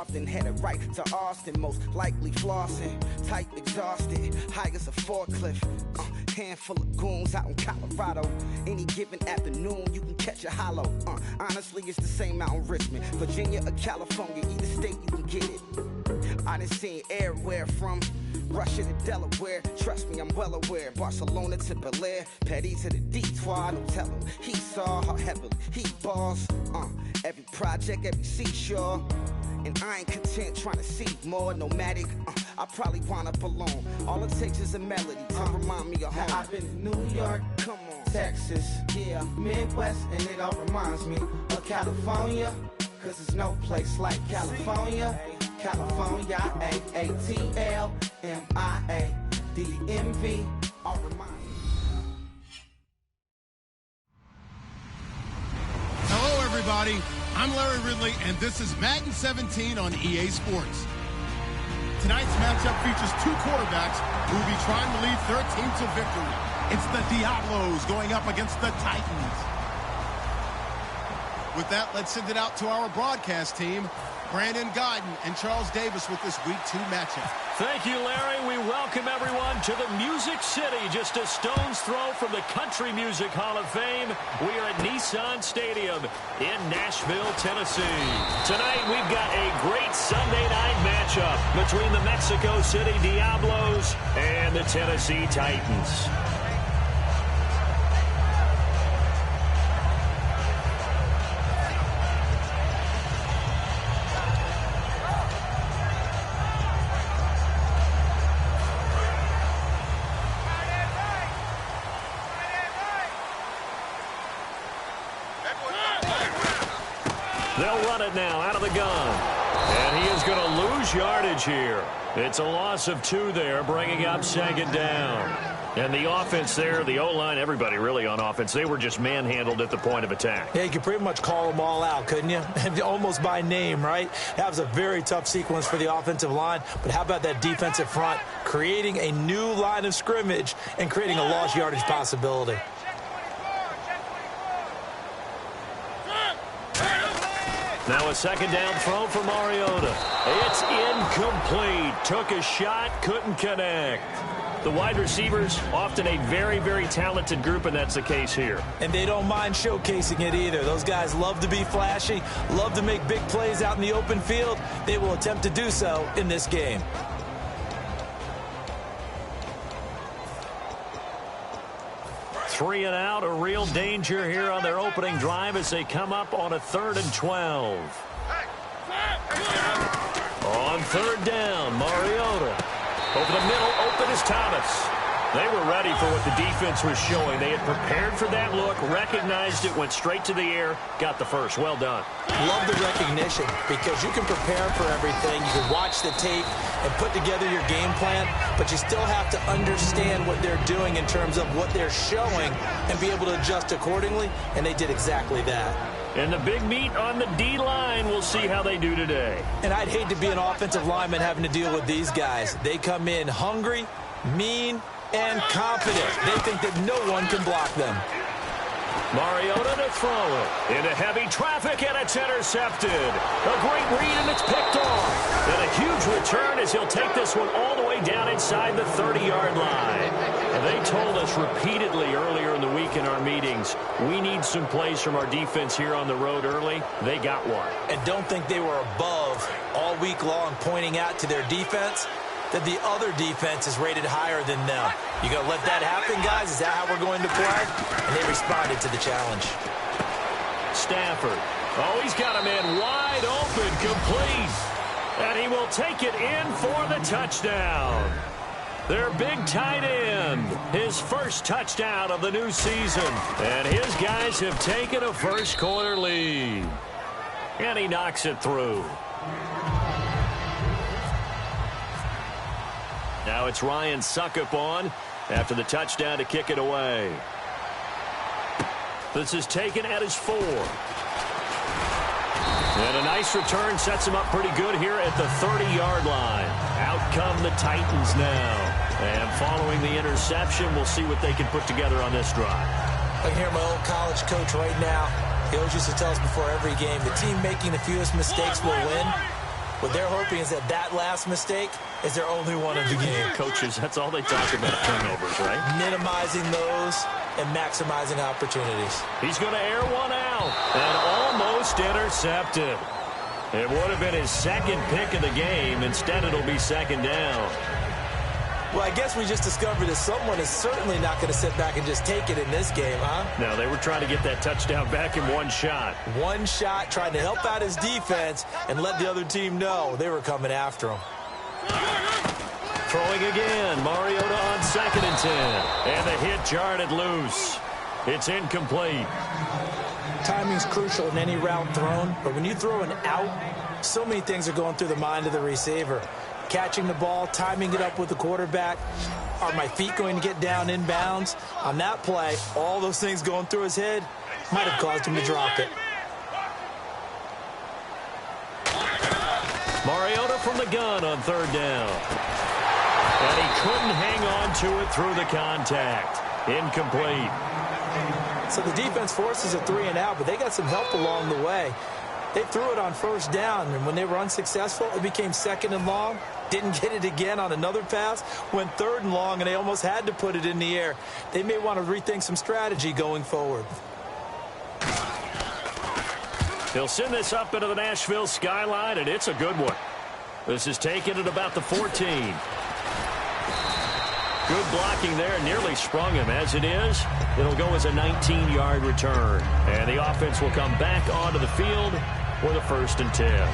carved and headed right to Austin, most likely flossing, tight exhausted, high as a forklift. Handful of goons out in Colorado. Any given afternoon, you can catch a hollow. Honestly, it's the same out in Richmond, Virginia or California, either state you can get it. I done seen everywhere from Russia to Delaware. Trust me, I'm well aware. Barcelona to Bel Air, Petty to the Detroit. Don't tell him he saw how heavily he balls. Every project, every seashore. And I ain't content trying to see more nomadic. I probably wind up alone. All it takes is a melody to remind me of home. I've been to New York, come on, Texas, yeah, Midwest, and it all reminds me of California. Cause there's no place like California. California, AATLMIA-DMV, all remind me. Hello, everybody. I'm Larry Ridley, and this is Madden 17 on EA Sports. Tonight's matchup features two quarterbacks who will be trying to lead their team to victory. It's the Diablos going up against the Titans. With that, let's send it out to our broadcast team, Brandon Guyton and Charles Davis with this Week 2 matchup. Thank you, Larry. We welcome everyone to the Music City, just a stone's throw from the Country Music Hall of Fame. We are at Nissan Stadium in Nashville, Tennessee. Tonight, we've got a great Sunday night matchup between the Mexico City Diablos and the Tennessee Titans. They'll run it now out of the gun. And he is going to lose yardage here. It's a loss of 2 there, bringing up second down. And the offense there, the O-line, everybody really on offense, they were just manhandled at the point of attack. Yeah, you could pretty much call them all out, couldn't you? Almost by name, right? That was a very tough sequence for the offensive line. But how about that defensive front creating a new line of scrimmage and creating a lost yardage possibility? Now a second down throw for Mariota. It's incomplete. Took a shot, couldn't connect. The wide receivers, often a very, very talented group, and that's the case here. And they don't mind showcasing it either. Those guys love to be flashy, love to make big plays out in the open field. They will attempt to do so in this game. Three and out, a real danger here on their opening drive as they come up on a 3rd and 12. On 3rd down, Mariota. Over the middle, open is Thomas. They were ready for what the defense was showing. They had prepared for that look, recognized it, went straight to the air, got the first. Well done. Love the recognition because you can prepare for everything. You can watch the tape and put together your game plan, but you still have to understand what they're doing in terms of what they're showing and be able to adjust accordingly, and they did exactly that. And the big meat on the D-line, we'll see how they do today. And I'd hate to be an offensive lineman having to deal with these guys. They come in hungry, mean, and confident. They think that no one can block them. Mariota to throw it. Into heavy traffic, and it's intercepted. A great read, and it's picked off. And a huge return as he'll take this one all the way down inside the 30-yard line. And they told us repeatedly earlier in the week in our meetings, we need some plays from our defense here on the road early. They got one. And don't think they were above all week long pointing out to their defense that the other defense is rated higher than them. You going to let that happen, guys? Is that how we're going to play? And they responded to the challenge. Stafford. Oh, he's got a man wide open, complete. And he will take it in for the touchdown. Their big tight end, his first touchdown of the new season. And his guys have taken a first-quarter lead. And he knocks it through. Now it's Ryan Suckup on after the touchdown to kick it away. This is taken at his 4. And a nice return sets him up pretty good here at the 30-yard line. Out come the Titans now. And following the interception, we'll see what they can put together on this drive. I can hear my old college coach right now. He always used to tell us before every game, the team making the fewest mistakes will win. What they're hoping is that last mistake is their only one of the game. Coaches, that's all they talk about, turnovers, right? Minimizing those and maximizing opportunities. He's going to air one out and almost intercepted. It would have been his second pick of the game. Instead, it'll be second down. Well, I guess we just discovered that someone is certainly not going to sit back and just take it in this game, huh? No, they were trying to get that touchdown back in one shot. One shot, trying to help out his defense and let the other team know they were coming after him. Throwing again, Mariota on 2nd and 10. And the hit jarred it loose. It's incomplete. Timing's crucial in any route thrown, but when you throw an out, so many things are going through the mind of the receiver. Catching the ball, timing it up with the quarterback. Are my feet going to get down inbounds? On that play, all those things going through his head might have caused him to drop it. Mariota from the gun on 3rd down. And he couldn't hang on to it through the contact. Incomplete. So the defense forces a 3 and out, but they got some help along the way. They threw it on 1st down, and when they were unsuccessful, it became 2nd and long. Didn't get it again on another pass. Went 3rd and long, and they almost had to put it in the air. They may want to rethink some strategy going forward. He'll send this up into the Nashville skyline, and it's a good one. This is taken at about the 14. Good blocking there, nearly sprung him. As it is, it'll go as a 19-yard return. And the offense will come back onto the field with a 1st and 10.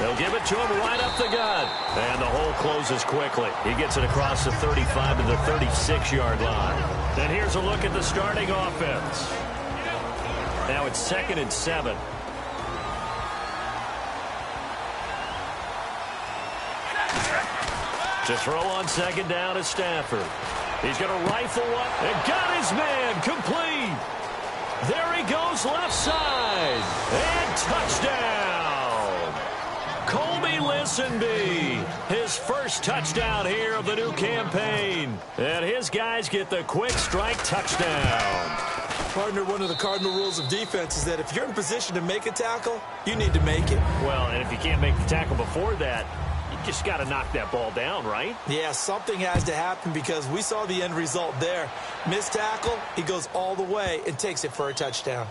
They'll give it to him right up the gut. And the hole closes quickly. He gets it across the 35 to the 36-yard line. And here's a look at the starting offense. Now it's 2nd and 7. To throw on 2nd down is Stafford. He's going to rifle one and got his man complete. There he goes left side. And touchdown. Colby Listenby, his first touchdown here of the new campaign. And his guys get the quick strike touchdown. Partner, one of the cardinal rules of defense is that if you're in position to make a tackle, you need to make it. Well, and if you can't make the tackle before that, you just got to knock that ball down, right? Yeah, something has to happen because we saw the end result there. Missed tackle, he goes all the way and takes it for a touchdown.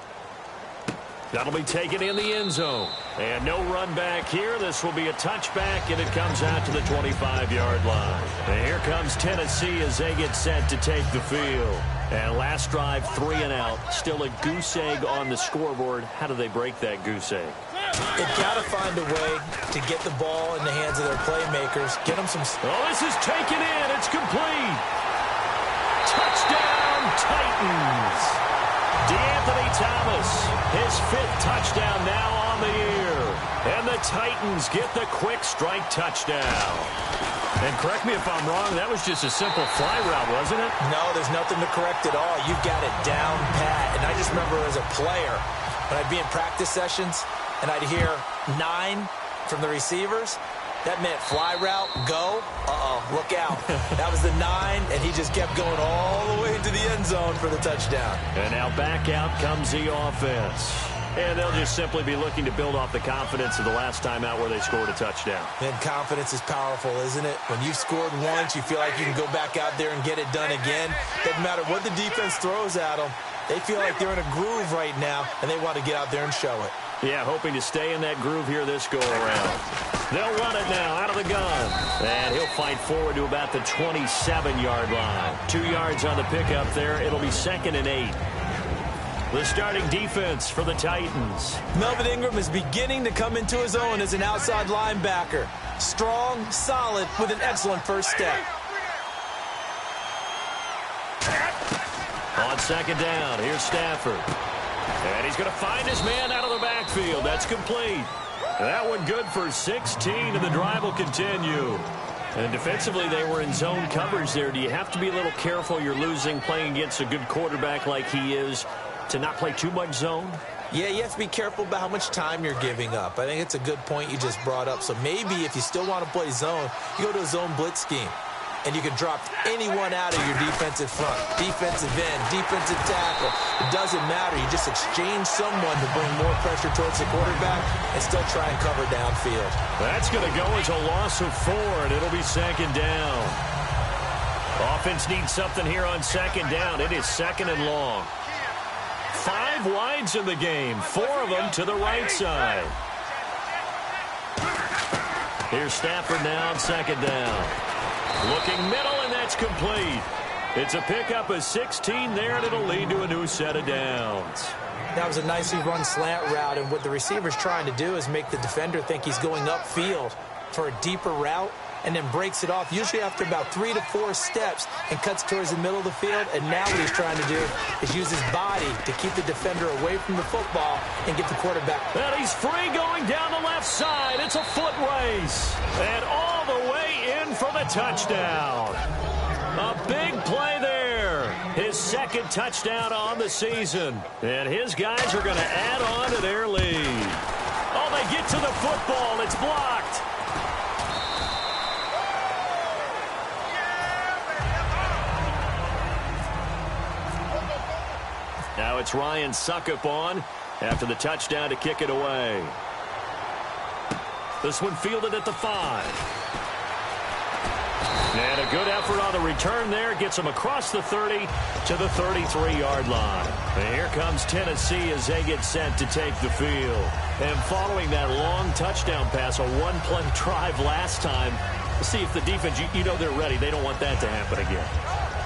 That'll be taken in the end zone. And no run back here. This will be a touchback, and it comes out to the 25-yard line. And here comes Tennessee as they get set to take the field. And last drive, 3 and out. Still a goose egg on the scoreboard. How do they break that goose egg? They've got to find a way to get the ball in the hands of their playmakers. Get them some... Oh, this is taken in. It's complete. Touchdown, Titans. DeAnthony Thomas, his 5th touchdown now on the year. And the Titans get the quick strike touchdown. And correct me if I'm wrong, that was just a simple fly route, wasn't it? No, there's nothing to correct at all. You've got it down pat. And I just remember as a player, when I'd be in practice sessions and I'd hear 9 from the receivers, that meant fly route, go, look out. That was the 9, and he just kept going all the way into the end zone for the touchdown. And now back out comes the offense. And they'll just simply be looking to build off the confidence of the last time out where they scored a touchdown. And confidence is powerful, isn't it? When you've scored once, you feel like you can go back out there and get it done again. Doesn't matter what the defense throws at them. They feel like they're in a groove right now, and they want to get out there and show it. Yeah, hoping to stay in that groove here this go-around. They'll run it now out of the gun. And he'll fight forward to about the 27-yard line. 2 yards on the pickup there. It'll be 2nd and 8. The starting defense for the Titans. Melvin Ingram is beginning to come into his own as an outside linebacker. Strong, solid, with an excellent first step. On 2nd down, here's Stafford. And he's going to find his man out of the backfield. That's complete. That one good for 16, and the drive will continue. And defensively, they were in zone coverage there. Do you have to be a little careful? You're losing playing against a good quarterback like he is to not play too much zone? Yeah, you have to be careful about how much time you're giving up. I think it's a good point you just brought up. So maybe if you still want to play zone, you go to a zone blitz scheme. And you can drop anyone out of your defensive front, defensive end, defensive tackle. It doesn't matter. You just exchange someone to bring more pressure towards the quarterback and still try and cover downfield. That's going to go as a loss of 4, and it'll be second down. Offense needs something here on second down. It is second and long. 5 wides in the game, 4 of them to the right side. Here's Stafford now on second down. Looking middle, and that's complete. It's a pickup of 16 there, and it'll lead to a new set of downs. That was a nicely run slant route, and what the receiver's trying to do is make the defender think he's going upfield for a deeper route, and then breaks it off, usually after about 3 to 4 steps, and cuts towards the middle of the field. And now what he's trying to do is use his body to keep the defender away from the football and get the quarterback. And he's free going down the left side. It's a foot race. And all the way in for the touchdown. A big play there. His second touchdown on the season. And his guys are going to add on to their lead. Oh, they get to the football. It's blocked. Now it's Ryan Suckup on after the touchdown to kick it away. This one fielded at the 5. And a good effort on the return there. Gets him across the 30 to the 33-yard line. And here comes Tennessee as they get set to take the field. And following that long touchdown pass, a one-play drive last time, see if the defense, you know they're ready. They don't want that to happen again.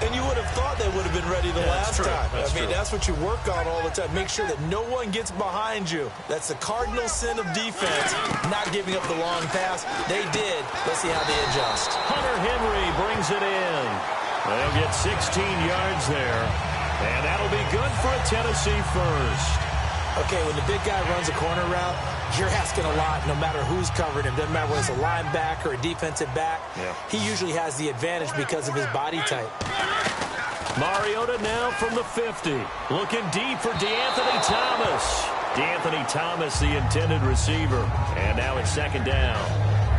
And you would have thought they would have been ready the last time. That's what you work on all the time. Make sure that no one gets behind you. That's the cardinal sin of defense, not giving up the long pass. They did. Let's see how they adjust. Hunter Henry brings it in. They'll get 16 yards there. And that'll be good for a Tennessee first. Okay, when the big guy runs a corner route, you're asking a lot no matter who's covering him. Doesn't matter whether it's a linebacker or a defensive back. Yeah. He usually has the advantage because of his body type. Mariota now from the 50. Looking deep for DeAnthony Thomas. DeAnthony Thomas, the intended receiver. And now it's second down.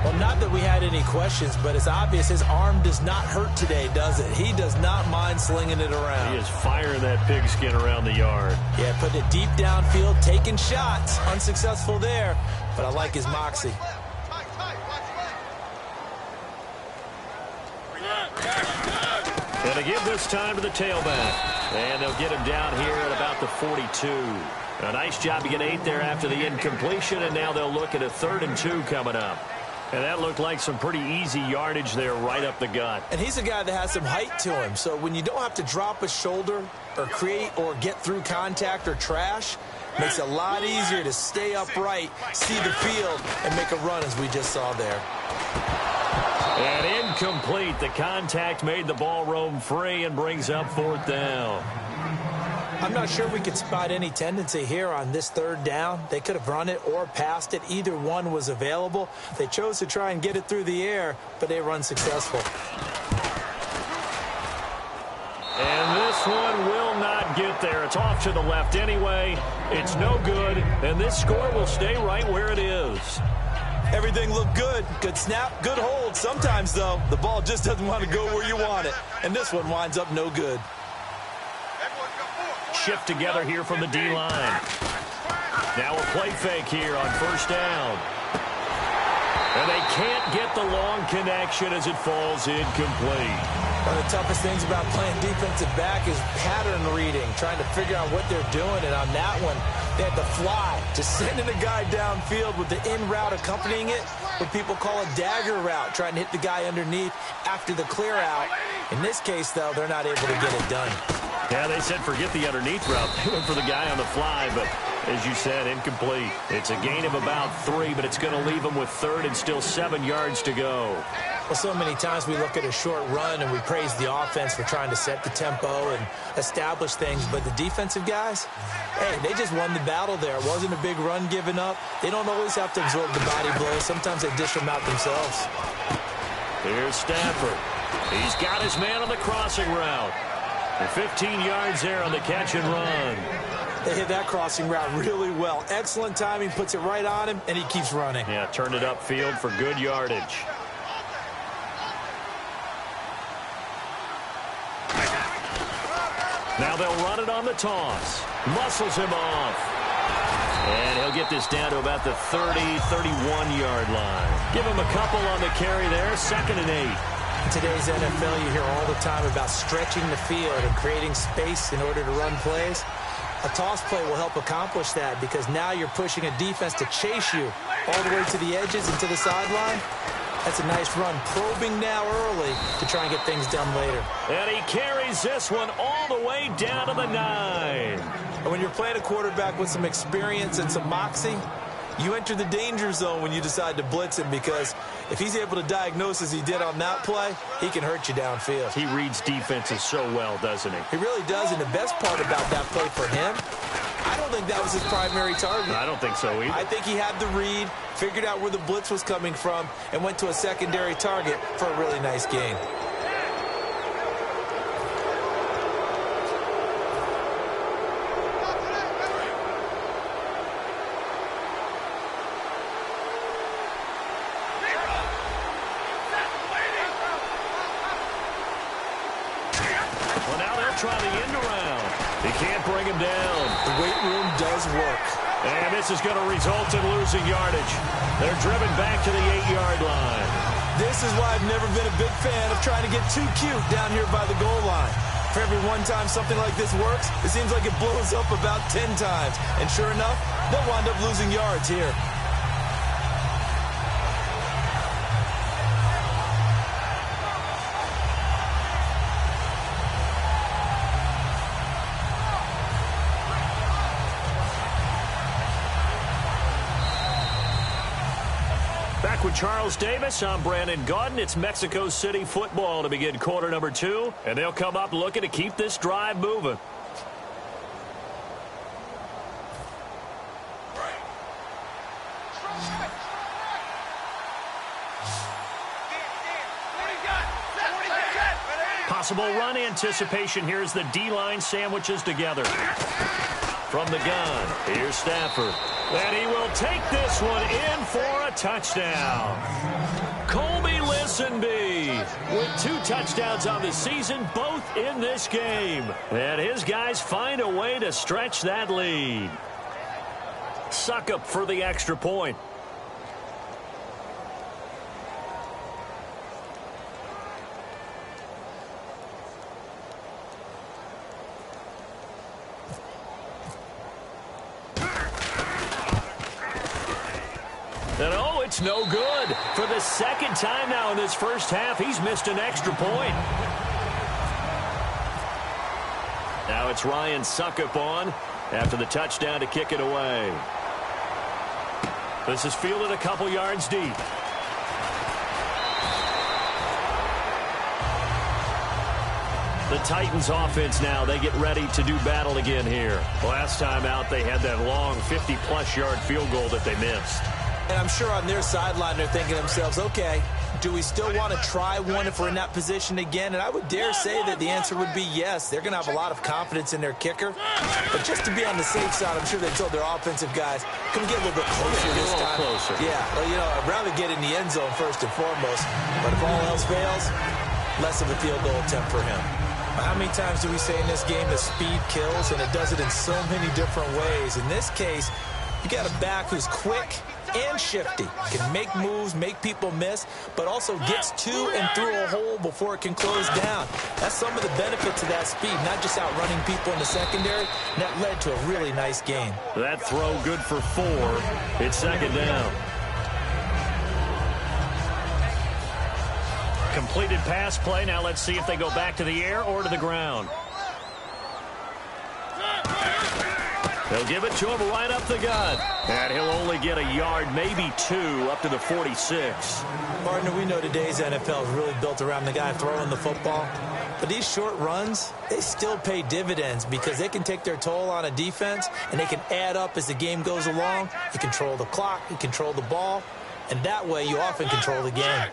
Well, not that we had any questions, but it's obvious his arm does not hurt today, does it? He does not mind slinging it around. He is firing that pigskin around the yard. Yeah, putting it deep downfield, taking shots. Unsuccessful there, but I like his moxie. Going to give this time to the tailback. And they'll get him down here at about the 42. A nice job to get 8 there after the incompletion, and now they'll look at a 3rd and 2 coming up. And that looked like some pretty easy yardage there right up the gut. And he's a guy that has some height to him. So when you don't have to drop a shoulder or create or get through contact or trash, makes it a lot easier to stay upright, see the field, and make a run as we just saw there. And incomplete. The contact made the ball roam free and brings up 4th down. I'm not sure we could spot any tendency here on this 3rd down. They could have run it or passed it. Either one was available. They chose to try and get it through the air, but they were unsuccessful. And this one will not get there. It's off to the left anyway. It's no good, and this score will stay right where it is. Everything looked good. Good snap, good hold. Sometimes, though, the ball just doesn't want to go where you want it. And this one winds up no good. Shift together here from the D-line. Now a play fake here on 1st down. And they can't get the long connection as it falls incomplete. One of the toughest things about playing defensive back is pattern reading, trying to figure out what they're doing. And on that one, they had to fly, just sending a guy downfield with the in route accompanying it, what people call a dagger route, trying to hit the guy underneath after the clear out. In this case, though, they're not able to get it done. Yeah, they said forget the underneath route. They went for the guy on the fly, but as you said, incomplete. It's a gain of about 3, but it's going to leave them with 3rd and still 7 yards to go. Well, so many times we look at a short run and we praise the offense for trying to set the tempo and establish things, but the defensive guys, hey, they just won the battle there. It wasn't a big run given up. They don't always have to absorb the body blows. Sometimes they dish them out themselves. Here's Stafford. He's got his man on the crossing route. And 15 yards there on the catch and run. They hit that crossing route really well. Excellent timing, puts it right on him, and he keeps running. Yeah, turned it upfield for good yardage. Now they'll run it on the toss. Muscles him off. And he'll get this down to about the 30, 31-yard line. Give him a couple on the carry there, 2nd and 8. In today's NFL, you hear all the time about stretching the field and creating space in order to run plays. A toss play will help accomplish that because now you're pushing a defense to chase you all the way to the edges and to the sideline. That's a nice run, probing now early to try and get things done later. And he carries this one all the way down to the 9. And when you're playing a quarterback with some experience and some moxie, you enter the danger zone when you decide to blitz him because if he's able to diagnose as he did on that play, he can hurt you downfield. He reads defenses so well, doesn't he? He really does, and the best part about that play for him, I don't think that was his primary target. I don't think so either. I think he had the read, figured out where the blitz was coming from, and went to a secondary target for a really nice gain. Try the end around. He can't bring him down. The weight room does work. And this is going to result in losing yardage. They're driven back to the 8-yard line. This is why I've never been a big fan of trying to get too cute down here by the goal line. For every one time something like this works, it seems like it blows up about 10 times. And sure enough, they'll wind up losing yards here. With Charles Davis, I'm Brandon Gaudin. It's Mexico City football to begin quarter number 2, and they'll come up looking to keep this drive moving. Possible run anticipation. Here's the D-line sandwiches together. From the gun, here's Stafford. And he will take this one in for a touchdown. Colby Listenby with 2 touchdowns on the season, both in this game. And his guys find a way to stretch that lead. Suckup for the extra point. And oh, it's no good. For the 2nd time now in this first half, he's missed an extra point. Now it's Ryan Suckup on after the touchdown to kick it away. This is fielded a couple yards deep. The Titans offense now, they get ready to do battle again here. Last time out, they had that long 50-plus yard field goal that they missed. And I'm sure on their sideline they're thinking to themselves, okay, do we still want to try one if we're in that position again? And I would dare say that the answer would be yes. They're going to have a lot of confidence in their kicker. But just to be on the safe side, I'm sure they told their offensive guys, can we get a little bit closer this time? Closer. Yeah, well, you know, I'd rather get in the end zone first and foremost. But if all else fails, less of a field goal attempt for him. How many times do we say in this game that speed kills, and it does it in so many different ways? In this case, you got a back who's quick and shifty, can make moves, make people miss, but also gets to and through a hole before it can close down. That's some of the benefits of that speed, not just outrunning people in the secondary. And that led to a really nice game. That throw good for 4. It's 2nd down. Completed pass play. Now let's see if they go back to the air or to the ground. They'll give it to him right up the gut. And he'll only get a yard, maybe 2, up to the 46. Partner, we know today's NFL is really built around the guy throwing the football. But these short runs, they still pay dividends because they can take their toll on a defense, and they can add up as the game goes along. You control the clock, you control the ball, and that way you often control the game.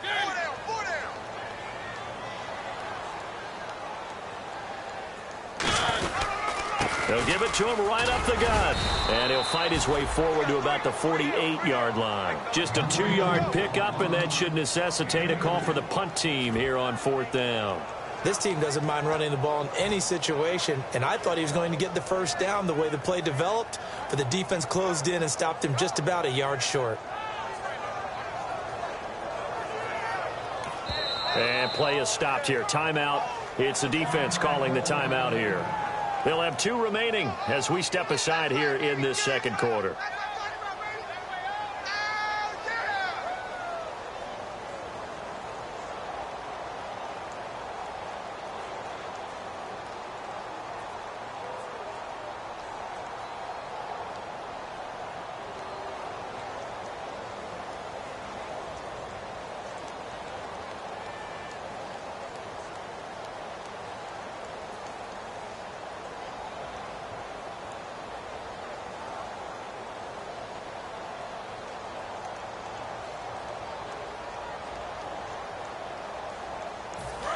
They'll give it to him right up the gut. And he'll fight his way forward to about the 48-yard line. Just a 2-yard pickup, and that should necessitate a call for the punt team here on 4th down. This team doesn't mind running the ball in any situation, and I thought he was going to get the first down the way the play developed, but the defense closed in and stopped him just about a yard short. And play is stopped here. Timeout. It's the defense calling the timeout here. They'll have 2 remaining as we step aside here in this second quarter.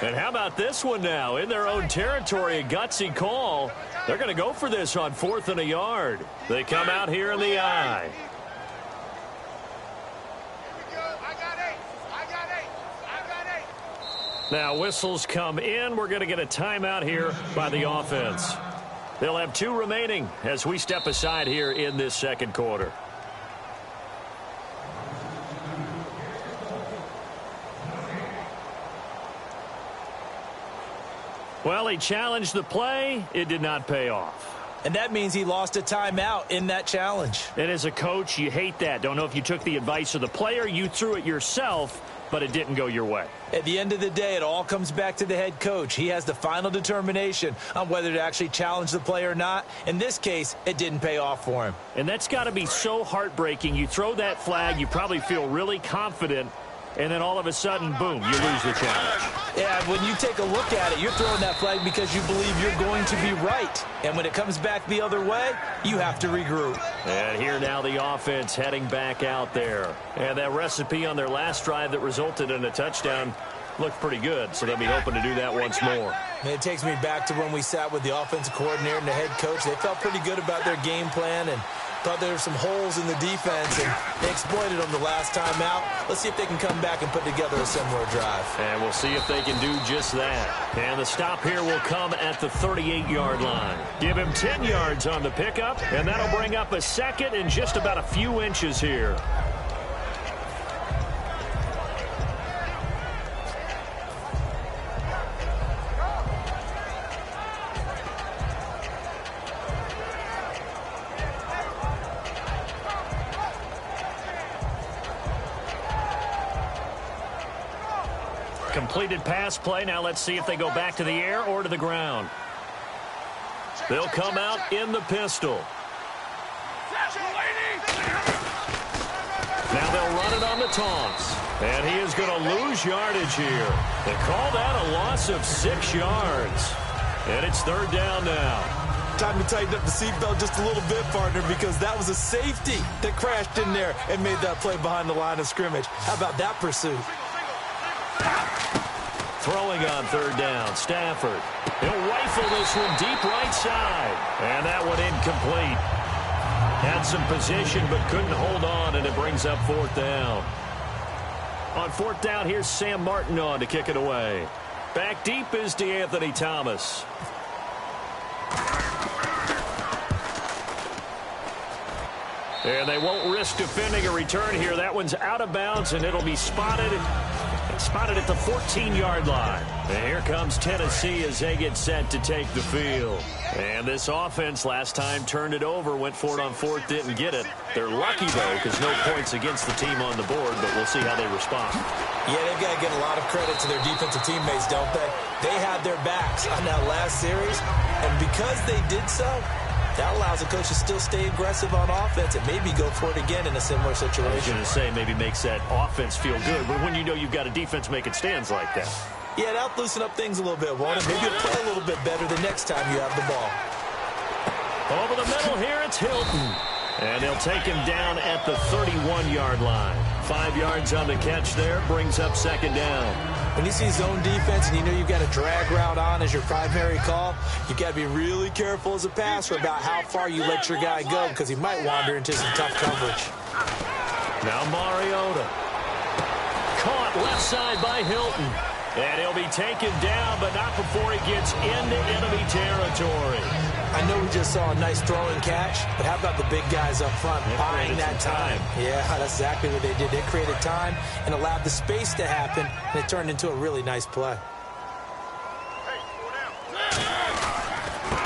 And how about this one now? In their own territory, a gutsy call. They're going to go for this on 4th and a yard. They come out here in the I. Now whistles come in. We're going to get a timeout here by the offense. They'll have 2 remaining as we step aside here in this second quarter. Well, he challenged the play. It did not pay off. And that means he lost a timeout in that challenge. And as a coach, you hate that. Don't know if you took the advice of the player, you threw it yourself, but it didn't go your way. At the end of the day, it all comes back to the head coach. He has the final determination on whether to actually challenge the play or not. In this case, it didn't pay off for him. And that's got to be so heartbreaking. You throw that flag, you probably feel really confident, and then all of a sudden, boom, you lose the challenge. Yeah, when you take a look at it, you're throwing that flag because you believe you're going to be right. And when it comes back the other way, you have to regroup. And here now the offense heading back out there. And that recipe on their last drive that resulted in a touchdown looked pretty good, so they'll be hoping to do that once more. And it takes me back to when we sat with the offensive coordinator and the head coach. They felt pretty good about their game plan and thought there were some holes in the defense, and they exploited them the last time out. Let's see if they can come back and put together a similar drive. And we'll see if they can do just that. And the stop here will come at the 38-yard line. Give him 10 yards on the pickup, and that'll bring up a second and just about a few inches here. Completed pass play. Now let's see if they go back to the air or to the ground. They'll come out in the pistol. Now they'll run it on the taunts. And he is going to lose yardage here. They call that a loss of 6 yards. And it's 3rd down now. Time to tighten up the seatbelt just a little bit, partner, because that was a safety that crashed in there and made that play behind the line of scrimmage. How about that pursuit? Throwing on 3rd down, Stafford. He'll rifle this one deep right side. And that one incomplete. Had some position but couldn't hold on, and it brings up 4th down. On 4th down, here's Sam Martin on to kick it away. Back deep is DeAnthony Thomas. And they won't risk defending a return here. That one's out of bounds, and it'll be spotted at the 14-yard line. And here comes Tennessee as they get set to take the field. And this offense last time turned it over, went for it on 4th, didn't get it. They're lucky, though, because no points against the team on the board, but we'll see how they respond. Yeah, they've got to get a lot of credit to their defensive teammates, don't they? They had their backs on that last series, and because they did so, that allows the coach to still stay aggressive on offense and maybe go for it again in a similar situation. I was going to say maybe makes that offense feel good, but when you know you've got a defense making stands like that. Yeah, that'll loosen up things a little bit, won't it? Maybe you'll play a little bit better the next time you have the ball. Over the middle here, it's Hilton. And they'll take him down at the 31-yard line. 5 yards on the catch there, brings up 2nd down. When you see zone defense and you know you've got a drag route on as your primary call, you've got to be really careful as a passer about how far you let your guy go because he might wander into some tough coverage. Now Mariota. Caught left side by Hilton. And he'll be taken down, but not before he gets into enemy territory. I know we just saw a nice throw and catch, but how about the big guys up front buying that time? Yeah, that's exactly what they did. They created time and allowed the space to happen, and it turned into a really nice play.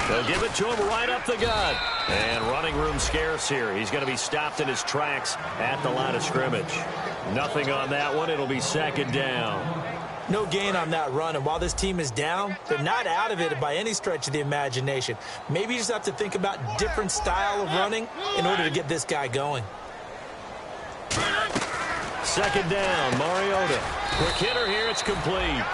They'll give it to him right up the gut. And running room scarce here. He's going to be stopped in his tracks at the line of scrimmage. Nothing on that one. It'll be second down. No gain on that run, and while this team is down, they're not out of it by any stretch of the imagination. Maybe you just have to think about different style of running in order to get this guy going. Second down, Mariota. Quick hitter here, it's complete.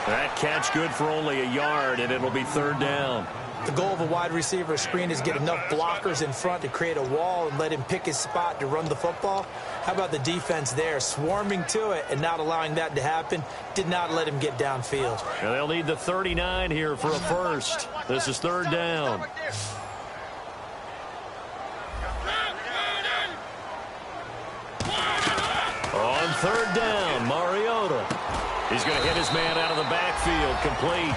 That catch good for only a yard, and it'll be third down. The goal of a wide receiver screen is get enough blockers in front to create a wall and let him pick his spot to run the football. How about the defense there, swarming to it and not allowing that to happen? Did not let him get downfield. Now they'll need the 39 here for a first. This is third down. On third down, Mariota. He's going to hit his man out of the backfield, complete.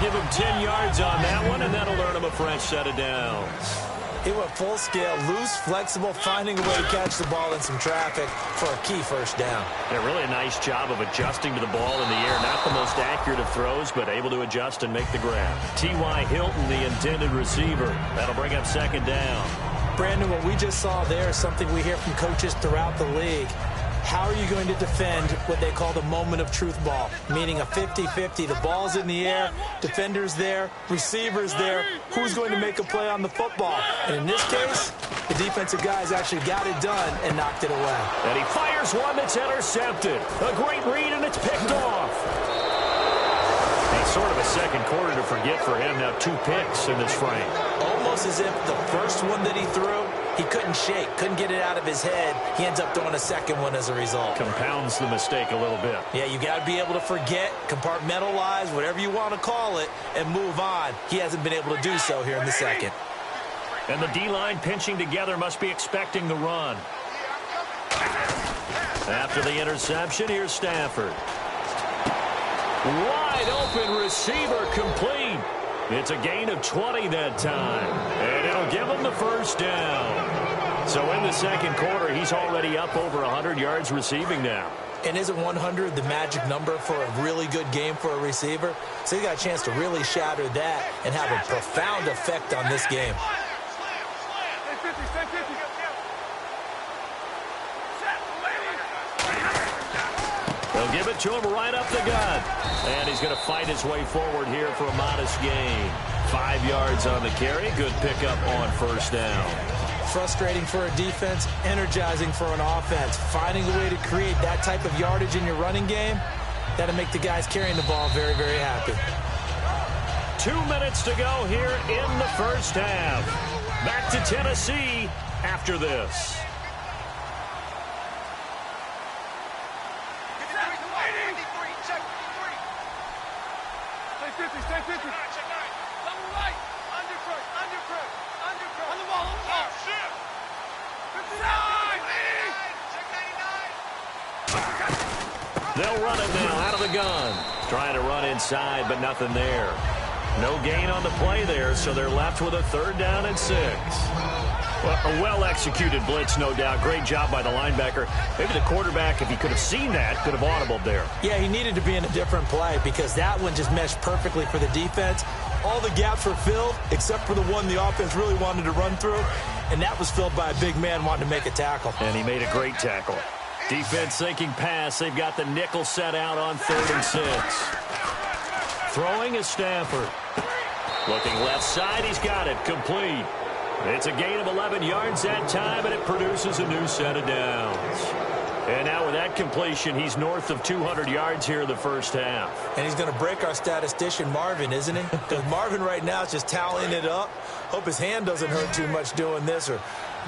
Give him 10 yards on that one, and that'll earn him a fresh set of downs. He went full scale, loose, flexible, finding a way to catch the ball in some traffic for a key first down. Yeah, really a nice job of adjusting to the ball in the air. Not the most accurate of throws, but able to adjust and make the grab. T.Y. Hilton, the intended receiver. That'll bring up second down. Brandon, what we just saw there is something we hear from coaches throughout the league. How are you going to defend what they call the moment of truth ball, meaning a 50-50? The ball's in the air, defender's there, receiver's there. Who's going to make a play on the football? And in this case, the defensive guys actually got it done and knocked it away. And he fires one that's intercepted. A great read, and it's picked off. That's sort of a second quarter to forget for him. Now 2 picks in this frame. Almost as if the first one that he threw, he couldn't shake, couldn't get it out of his head. He ends up throwing a second one as a result. Compounds the mistake a little bit. Yeah, you got to be able to forget, compartmentalize, whatever you want to call it, and move on. He hasn't been able to do so here in the second. And the D-line pinching together must be expecting the run. After the interception, here's Stafford. Wide open receiver, complete. It's a gain of 20 that time, and it'll give him the first down. So in the second quarter, he's already up over 100 yards receiving now. And isn't 100 the magic number for a really good game for a receiver? So he got a chance to really shatter that and have a profound effect on this game. They'll give it to him right up the gut. And he's going to fight his way forward here for a modest gain. 5 yards on the carry. Good pickup on first down. Frustrating for a defense, energizing for an offense. Finding a way to create that type of yardage in your running game, that'll make the guys carrying the ball very, very happy. 2 minutes to go here in the first half. Back to Tennessee after this. They'll run it now out of the gun. Trying to run inside, but nothing there. No gain on the play there, so they're left with a third down and 6. Well, a well-executed blitz, no doubt. Great job by the linebacker. Maybe the quarterback, if he could have seen that, could have audibled there. Yeah, he needed to be in a different play because that one just meshed perfectly for the defense. All the gaps were filled except for the one the offense really wanted to run through, and that was filled by a big man wanting to make a tackle. And he made a great tackle. Defense sinking pass. They've got the nickel set out on 3rd and 6. Throwing is Stafford. Looking left side. He's got it. Complete. It's a gain of 11 yards that time, and it produces a new set of downs. And now with that completion, he's north of 200 yards here in the first half. And he's going to break our statistician, Marvin, isn't he? Because Marvin right now is just toweling it up. Hope his hand doesn't hurt too much doing this, or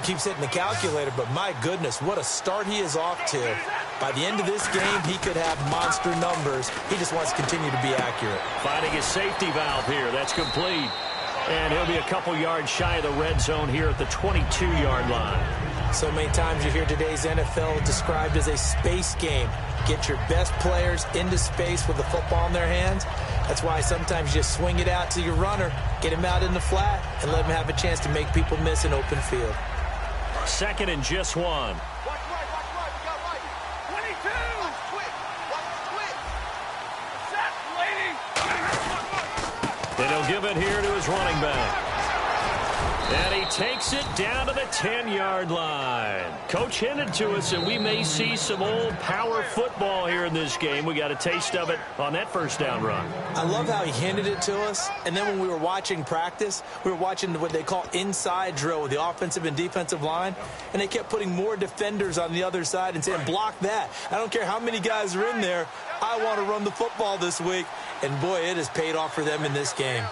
keeps hitting the calculator, but my goodness, what a start he is off to. By the end of this game, he could have monster numbers. He just wants to continue to be accurate. Finding his safety valve here. That's complete. And he'll be a couple yards shy of the red zone here at the 22-yard line. So many times you hear today's NFL described as a space game. Get your best players into space with the football in their hands. That's why sometimes you just swing it out to your runner, get him out in the flat, and let him have a chance to make people miss an open field. Second and just one. Watch right. We got right. 22. Watch quick. Set, lady. And he'll give it here to his running back. And he takes it down to the 10-yard line. Coach hinted to us that we may see some old power football here in this game. We got a taste of it on that first down run. I love how he hinted it to us. And then when we were watching practice, we were watching what they call inside drill with the offensive and defensive line. And they kept putting more defenders on the other side and saying, block that. I don't care how many guys are in there. I want to run the football this week. And, boy, it has paid off for them in this game.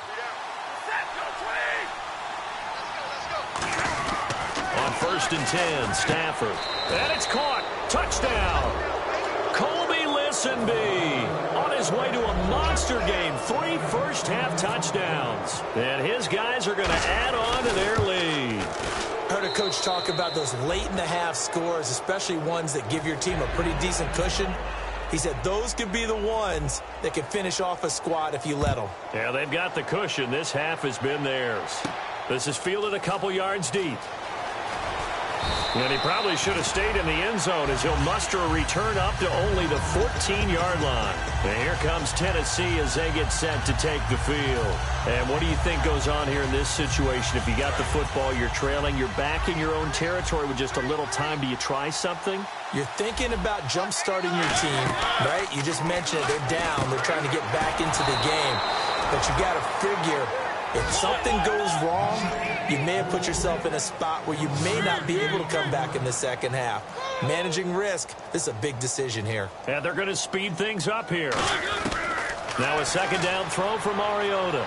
On 1st and 10, Stafford. And it's caught. Touchdown. Colby Listenby on his way to a monster game. 3 first-half touchdowns. And his guys are going to add on to their lead. I heard a coach talk about those late-in-the-half scores, especially ones that give your team a pretty decent cushion. He said those could be the ones that can finish off a squad if you let them. Yeah, they've got the cushion. This half has been theirs. This is fielded a couple yards deep. And he probably should have stayed in the end zone as he'll muster a return up to only the 14-yard line. And here comes Tennessee as they get set to take the field. And what do you think goes on here in this situation? If you got the football, you're trailing, you're back in your own territory with just a little time. Do you try something? You're thinking about jump-starting your team, right? You just mentioned it. They're down. They're trying to get back into the game. But you got to figure, if something goes wrong, you may have put yourself in a spot where you may not be able to come back in the second half. Managing risk, this is a big decision here. And they're going to speed things up here. Now a second down throw for Mariota.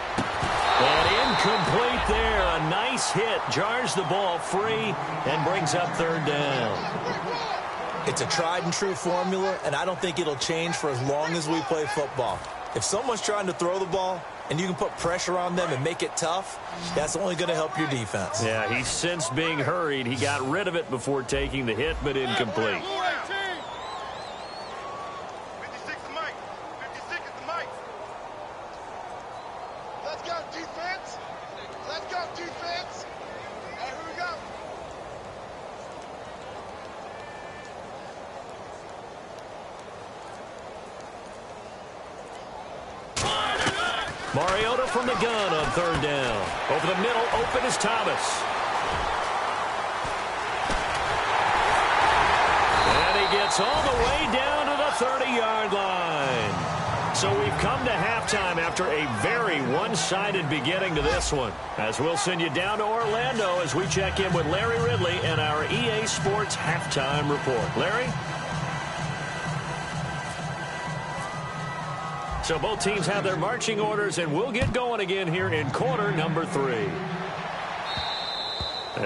And incomplete there. A nice hit. Jars the ball free and brings up third down. It's a tried-and-true formula, and I don't think it'll change for as long as we play football. If someone's trying to throw the ball, and you can put pressure on them and make it tough, that's only going to help your defense. Yeah, he's since being hurried. He got rid of it before taking the hit, but incomplete. 56 the mic. 56 at the mic. Let's go, defense. Let's go, defense. All right, here we go. Mariota from the gun on third down. Over the middle, open is Thomas. And he gets all the way down to the 30-yard line. So we've come to halftime after a very one-sided beginning to this one. As we'll send you down to Orlando as we check in with Larry Ridley and our EA Sports Halftime Report. Larry? So both teams have their marching orders, and we'll get going again here in quarter number 3.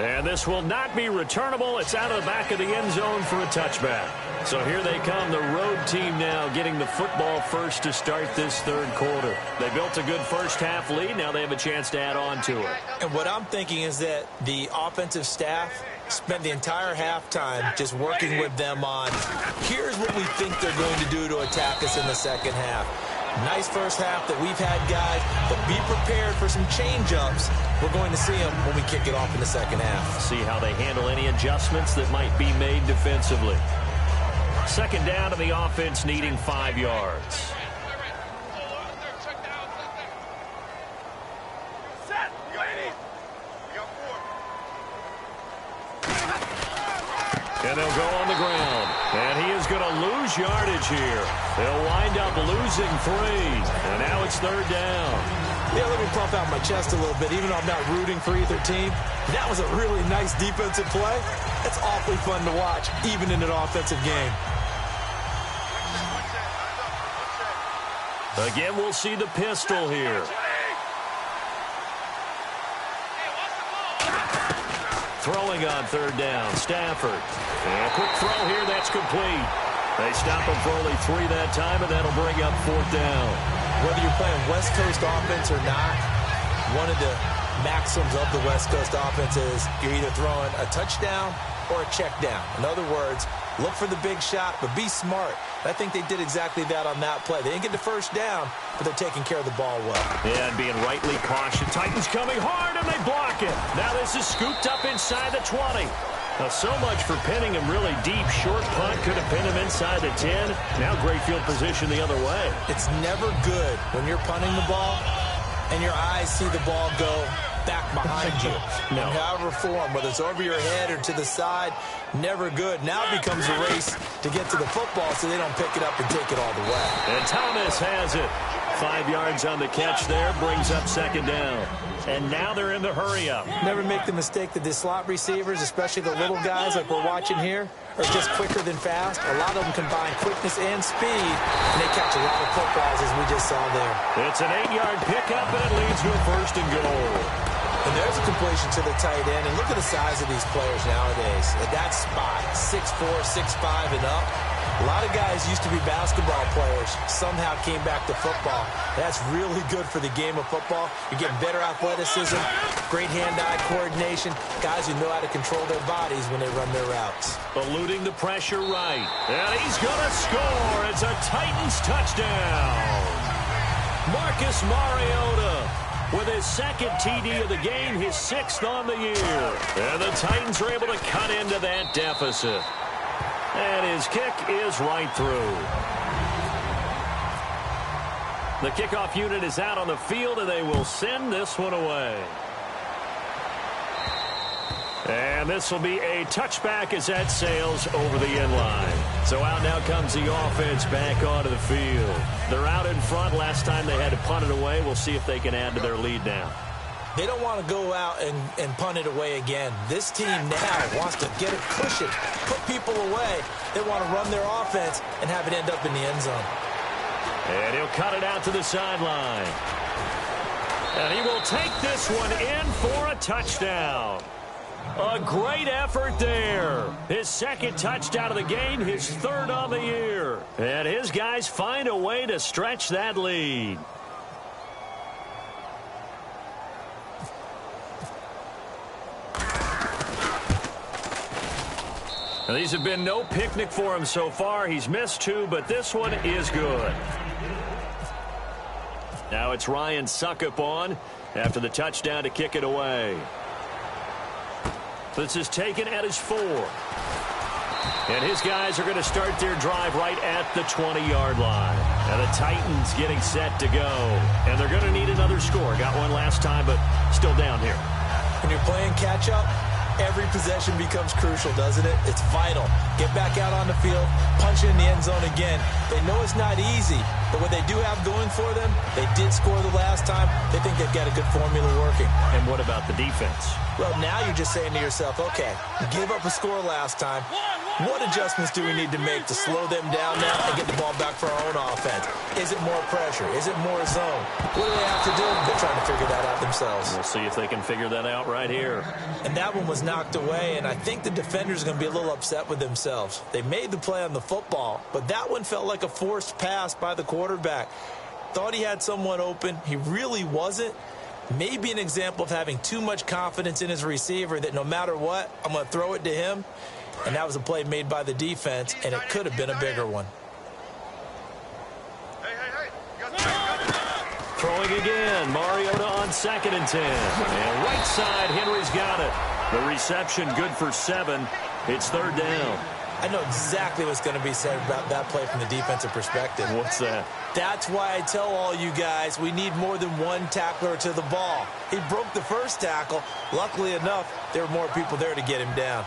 And this will not be returnable. It's out of the back of the end zone for a touchback. So here they come, the road team now getting the football first to start this third quarter. They built a good first-half lead. Now they have a chance to add on to it. And what I'm thinking is that the offensive staff spent the entire halftime just working with them on, here's what we think they're going to do to attack us in the second half. Nice first half that we've had, guys, but be prepared for some change-ups. We're going to see them when we kick it off in the second half. See how they handle any adjustments that might be made defensively. Second down to the offense needing 5 yards. And they'll go on the ground. And he is going to lose yardage here. They'll wind up losing 3. And now it's third down. Yeah, let me pump out my chest a little bit, even though I'm not rooting for either team. That was a really nice defensive play. It's awfully fun to watch, even in an offensive game. Again, we'll see the pistol here. throwing on third down. Stafford. And a quick throw here. That's complete. They stop him for only 3 that time, and that'll bring up 4th down. Whether you're playing West Coast offense or not, one of the maxims of the West Coast offense is you're either throwing a touchdown or a check down. In other words, look for the big shot, but be smart. I think they did exactly that on that play. They didn't get the first down, but they're taking care of the ball well. Yeah, and being rightly cautious. Titans coming hard, and they block it. Now this is scooped up inside the 20. Now, so much for pinning him really deep. Short punt could have pinned him inside the 10. Now great field position the other way. It's never good when you're punting the ball and your eyes see the ball go back behind you. No. However form, whether it's over your head or to the side, never good. Now it becomes a race to get to the football so they don't pick it up and take it all the way. And Thomas has it. 5 yards on the catch there, brings up 2nd down. And now they're in the hurry-up. Never make the mistake that the slot receivers, especially the little guys like we're watching here, are just quicker than fast. A lot of them combine quickness and speed, and they catch a lot of footballs, as we just saw there. It's an 8-yard pickup, and it leads to a 1st and goal. And there's a completion to the tight end. And look at the size of these players nowadays. At that spot, 6'4", 6'5", and up. A lot of guys used to be basketball players, somehow came back to football. That's really good for the game of football. You're getting better athleticism, great hand-eye coordination, guys who know how to control their bodies when they run their routes. Eluding the pressure right. And he's going to score. It's a Titans touchdown. Marcus Mariota with his 2nd TD of the game, his 6th on the year. And the Titans are able to cut into that deficit. And his kick is right through. The kickoff unit is out on the field, and they will send this one away. And this will be a touchback as that sails over the end line. So out now comes the offense back onto the field. They're out in front. Last time they had to punt it away. We'll see if they can add to their lead now. They don't want to go out and punt it away again. This team now wants to get it, push it, put people away. They want to run their offense and have it end up in the end zone. And he'll cut it out to the sideline. And he will take this one in for a touchdown. A great effort there. His 2nd touchdown of the game, his 3rd on the year. And his guys find a way to stretch that lead. Now, these have been no picnic for him so far. He's missed 2, but this one is good. Now it's Ryan Suckup on after the touchdown to kick it away. This is taken at his 4. And his guys are going to start their drive right at the 20-yard line. Now the Titans getting set to go. And they're going to need another score. Got one last time, but still down here. When you're playing catch-up, every possession becomes crucial, doesn't it? It's vital. Get back out on the field, punch it in the end zone again. They know it's not easy, but what they do have going for them, they did score the last time. They think they've got a good formula working. And what about the defense? Well, now you're just saying to yourself, okay, give up a score last time. What adjustments do we need to make to slow them down now and get the ball back for our own offense? Is it more pressure? Is it more zone? What do they have to do? They're trying to figure that out themselves. We'll see if they can figure that out right here. And that one was knocked away, and I think the defenders are going to be a little upset with themselves. They made the play on the football, but that one felt like a forced pass by the quarterback. Thought he had someone open. He really wasn't. Maybe an example of having too much confidence in his receiver that no matter what, I'm going to throw it to him. And that was a play made by the defense, and it could have been a bigger one. Throwing again. Mariota on 2nd and 10. And right side, Henry's got it. The reception good for 7. It's 3rd down. I know exactly what's going to be said about that play from the defensive perspective. What's that? That's why I tell all you guys we need more than one tackler to the ball. He broke the first tackle. Luckily enough, there were more people there to get him down.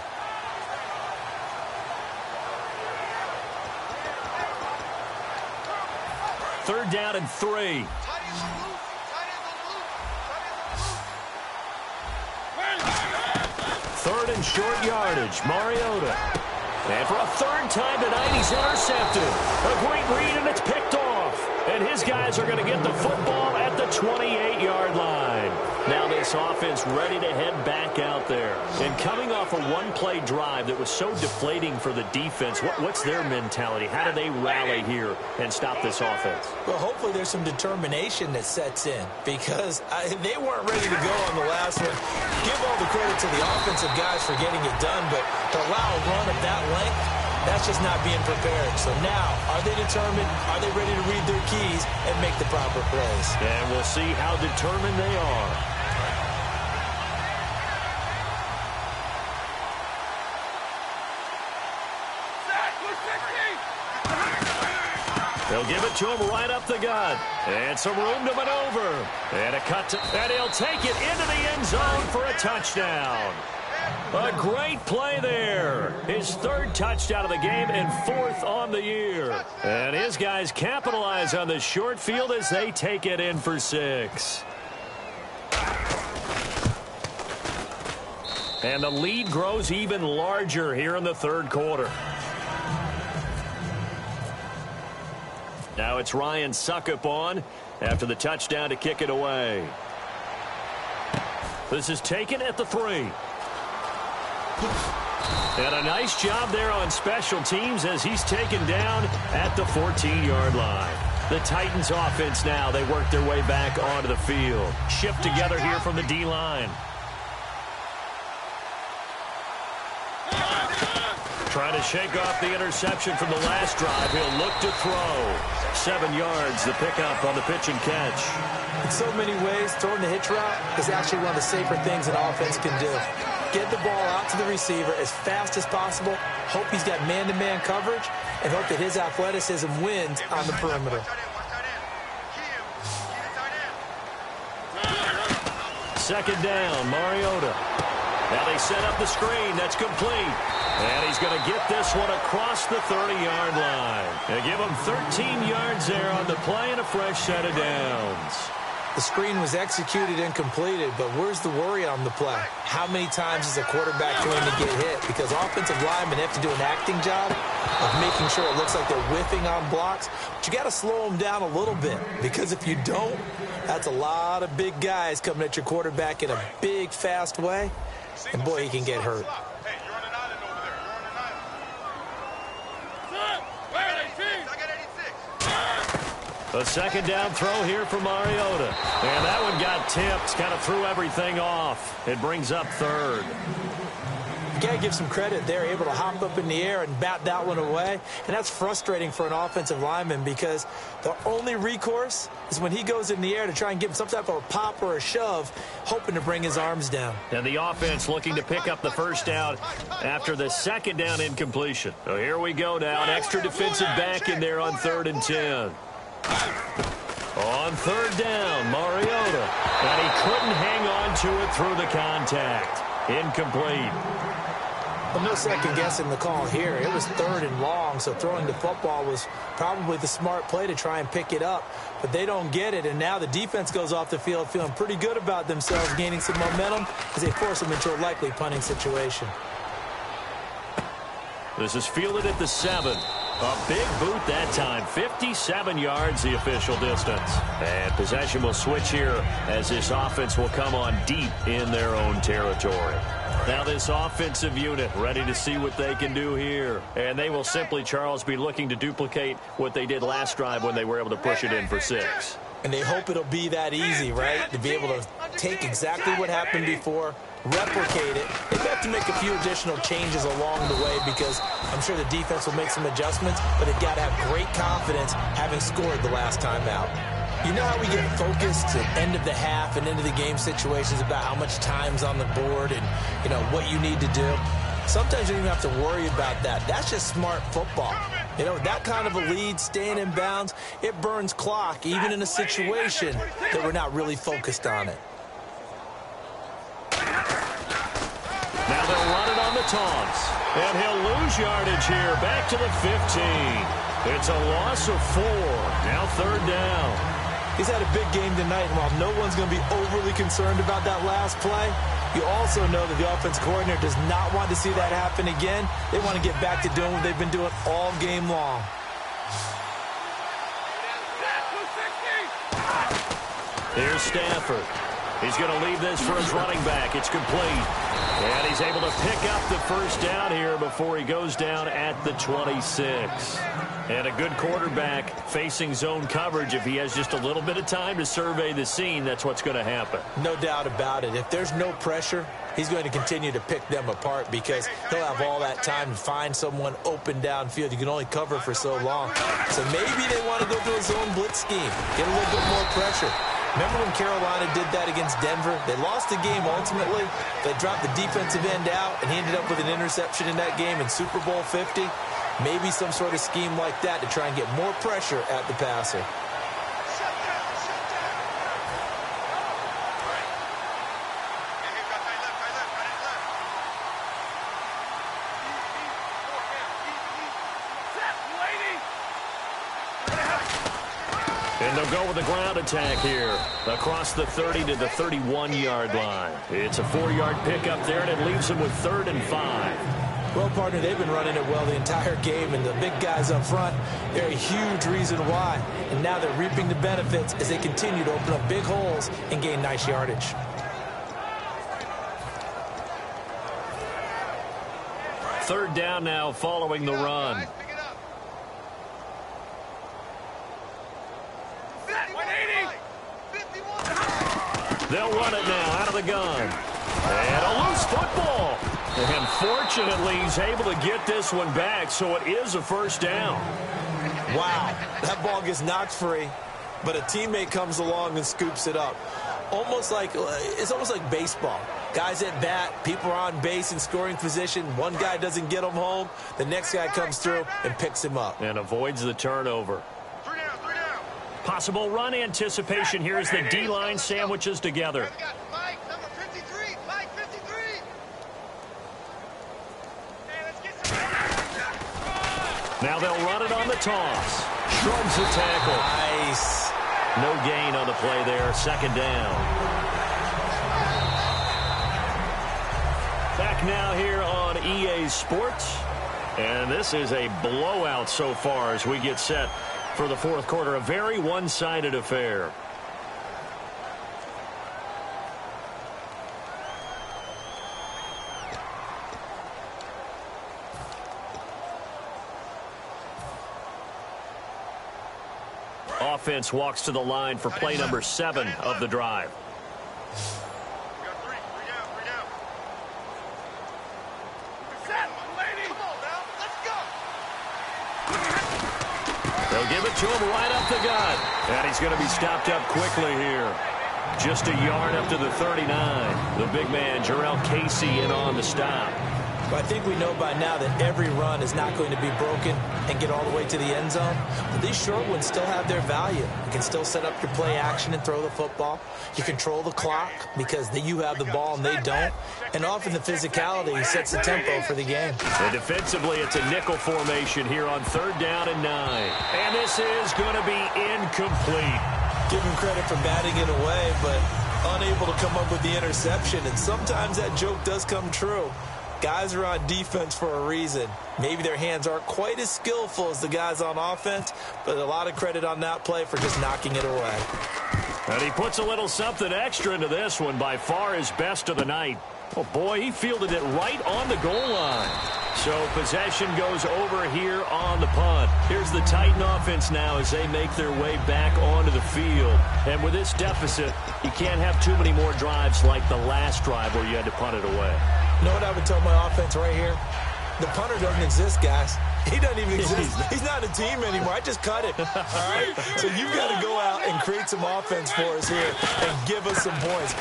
Third down and 3. Third and short yardage. Mariota. And for a 3rd time tonight, he's intercepted. A great read, and it's picked off. And his guys are going to get the football at the 28-yard line. Now this offense ready to head back out there. And coming off a one-play drive that was so deflating for the defense, what's their mentality? How do they rally here and stop this offense? Well, hopefully there's some determination that sets in because they weren't ready to go on the last one. Give all the credit to the offensive guys for getting it done, but to allow a run of that length, that's just not being prepared. So now, are they determined? Are they ready to read their keys and make the proper plays? And we'll see how determined they are. They'll give it to him right up the gut. And some room to maneuver. And a cut to, and he'll take it into the end zone for a touchdown. A great play there. His third touchdown of the game and fourth on the year. And his guys capitalize on the short field as they take it in for 6. And the lead grows even larger here in the third quarter. Now it's Ryan Suckup on after the touchdown to kick it away. This is taken at the 3. And a nice job there on special teams as he's taken down at the 14-yard line. The Titans offense now, they work their way back onto the field. Shift together here from the D-line. Trying to shake off the interception from the last drive. He'll look to throw. 7 yards, the pickup on the pitch and catch. In so many ways, throwing the hitch route is actually one of the safer things an offense can do. Get the ball out to the receiver as fast as possible, hope he's got man-to-man coverage, and hope that his athleticism wins on the perimeter. Second down, Mariota. Now they set up the screen. That's complete. And he's going to get this one across the 30-yard line. And give him 13 yards there on the play and a fresh set of downs. The screen was executed and completed, but where's the worry on the play? How many times is a quarterback going to get hit? Because offensive linemen have to do an acting job of making sure it looks like they're whiffing on blocks. But you got to slow them down a little bit, because if you don't, that's a lot of big guys coming at your quarterback in a big, fast way. And boy, he can get hurt. A second down throw here for Mariota. And that one got tipped. Kind of threw everything off. It brings up third. You got to give some credit. They're able to hop up in the air and bat that one away. And that's frustrating for an offensive lineman because the only recourse is when he goes in the air to try and give him some type of a pop or a shove, hoping to bring his arms down. And the offense looking to pick up the first down after the second down incompletion. So here we go now. An extra defensive back in there on 3rd and 10. On 3rd down, Mariota. And he couldn't hang on to it through the contact. Incomplete. Well, no second guessing the call here. It was 3rd and long, so throwing the football was probably the smart play to try and pick it up. But they don't get it, and now the defense goes off the field feeling pretty good about themselves, gaining some momentum as they force them into a likely punting situation. This is fielded at the 7. A big boot that time. 57 yards the official distance. And possession will switch here as this offense will come on deep in their own territory. Now this offensive unit ready to see what they can do here. And they will simply, Charles, be looking to duplicate what they did last drive when they were able to push it in for 6. And they hope it'll be that easy, right? To be able to take exactly what happened before, replicate it. They've got to make a few additional changes along the way because I'm sure the defense will make some adjustments, but they've got to have great confidence having scored the last time out. You know how we get focused at end of the half and into the game situations about how much time's on the board and, you know, what you need to do? Sometimes you don't even have to worry about that. That's just smart football. You know, that kind of a lead, staying in bounds, it burns clock, even in a situation that we're not really focused on it. Now they'll run it on the taunts. And he'll lose yardage here, back to the 15. It's a loss of 4. Now 3rd down. He's had a big game tonight, and while no one's going to be overly concerned about that last play, you also know that the offense coordinator does not want to see that happen again. They want to get back to doing what they've been doing all game long. Here's Stafford. He's going to leave this for his running back. It's complete. And he's able to pick up the first down here before he goes down at the 26. And a good quarterback facing zone coverage, if he has just a little bit of time to survey the scene, that's what's going to happen. No doubt about it. If there's no pressure, he's going to continue to pick them apart because he'll have all that time to find someone open downfield. You can only cover for so long. So maybe they want to go to a zone blitz scheme, get a little bit more pressure. Remember when Carolina did that against Denver? They lost the game ultimately. They dropped the defensive end out, and he ended up with an interception in that game in Super Bowl 50. Maybe some sort of scheme like that to try and get more pressure at the passer. And they'll go with a ground attack here across the 30 to the 31-yard line. It's a 4-yard pickup there, and it leaves them with 3rd and 5. Well, partner, they've been running it well the entire game, and the big guys up front, they're a huge reason why. And now they're reaping the benefits as they continue to open up big holes and gain nice yardage. Third down now following the run. They'll run it now out of the gun. And a loose football. And fortunately, he's able to get this one back, so it is a first down. Wow, that ball gets knocked free, but a teammate comes along and scoops it up. It's almost like baseball. Guys at bat, people are on base in scoring position. One guy doesn't get him home. The next guy comes through and picks him up. And avoids the turnover. Possible run anticipation here as the D-line sandwiches together. Mike, number 53. Mike, 53. Hey, let's get some. Now they'll run it on the toss. Shrugs the tackle. Nice. No gain on the play there. 2nd down. Back now here on EA Sports. And this is a blowout so far as we get set for the 4th quarter. A very one-sided affair. Offense walks to the line for play number 7 of the drive. They'll give it to him right up the gut. And he's going to be stopped up quickly here. Just a yard up to the 39. The big man, Jarrell Casey, in on the stop. But I think we know by now that every run is not going to be broken and get all the way to the end zone. But these short ones still have their value. You can still set up your play action and throw the football. You control the clock because you have the ball and they don't. And often the physicality sets the tempo for the game. And defensively, it's a nickel formation here on 3rd down and 9. And this is going to be incomplete. Give him credit for batting it away, but unable to come up with the interception. And sometimes that joke does come true. Guys are on defense for a reason. Maybe their hands aren't quite as skillful as the guys on offense, but a lot of credit on that play for just knocking it away. And he puts a little something extra into this one, by far his best of the night. Oh, boy, he fielded it right on the goal line. So possession goes over here on the punt. Here's the Titan offense now as they make their way back onto the field. And with this deficit, you can't have too many more drives like the last drive where you had to punt it away. You know what I would tell my offense right here? The punter doesn't exist, guys. He doesn't even exist. He's not a team anymore. I just cut it. All right? So you've got to go out and create some offense for us here and give us some points.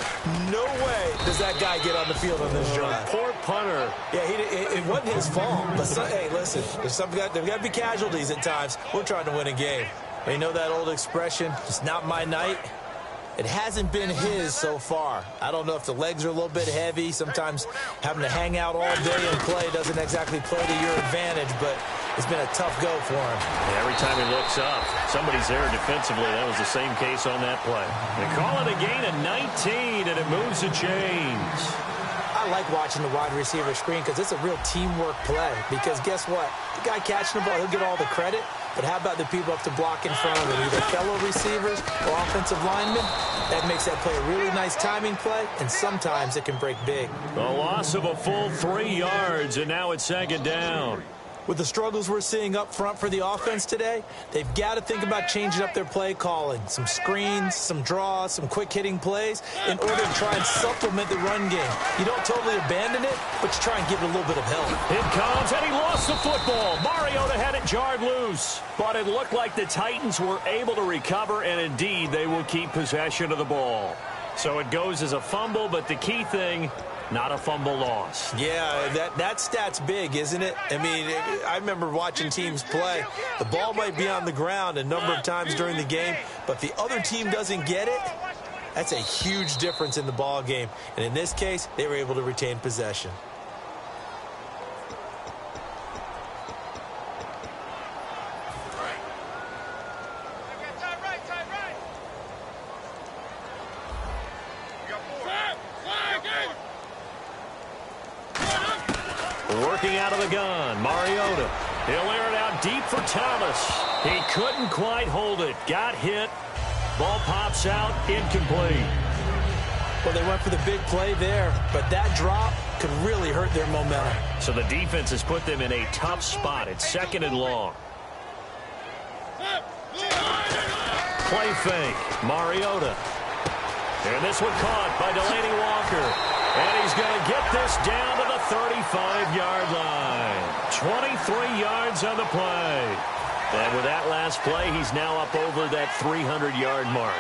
No way does that guy get on the field on this drive. Poor punter. Yeah, it wasn't his fault. But hey, listen, there's got to be casualties at times. We're trying to win a game. And you know that old expression, it's not my night? It hasn't been his so far. I don't know if the legs are a little bit heavy. Sometimes having to hang out all day and play doesn't exactly play to your advantage, but it's been a tough go for him. Yeah, every time he looks up, somebody's there defensively. That was the same case on that play. They call it a gain of 19, and it moves the chains. I like watching the wide receiver screen because it's a real teamwork play. Because guess what? The guy catching the ball, he'll get all the credit. But how about the people up to block in front of them, either fellow receivers or offensive linemen? That makes that play a really nice timing play, and sometimes it can break big. A loss of a full 3 yards, and now it's second down. With the struggles we're seeing up front for the offense today, they've got to think about changing up their play calling. Some screens, some draws, some quick-hitting plays in order to try and supplement the run game. You don't totally abandon it, but you try and give it a little bit of help. It comes, and he lost the football. Mariota had it jarred loose. But it looked like the Titans were able to recover, and indeed, they will keep possession of the ball. So it goes as a fumble, but the key thing, not a fumble loss. Yeah, that stat's big, isn't it? I mean, I remember watching teams play. The ball might be on the ground a number of times during the game, but if the other team doesn't get it, that's a huge difference in the ball game. And in this case, they were able to retain possession. Working out of the gun, Mariota. He'll air it out deep for Thomas. He couldn't quite hold it. Got hit. Ball pops out, incomplete. Well, they went for the big play there, but that drop could really hurt their momentum. So the defense has put them in a tough spot. It's second and long. Play fake, Mariota. And this one caught by Delaney Walker. And he's going to get this down to the 35-yard line. 23 yards on the play. And with that last play, he's now up over that 300-yard mark.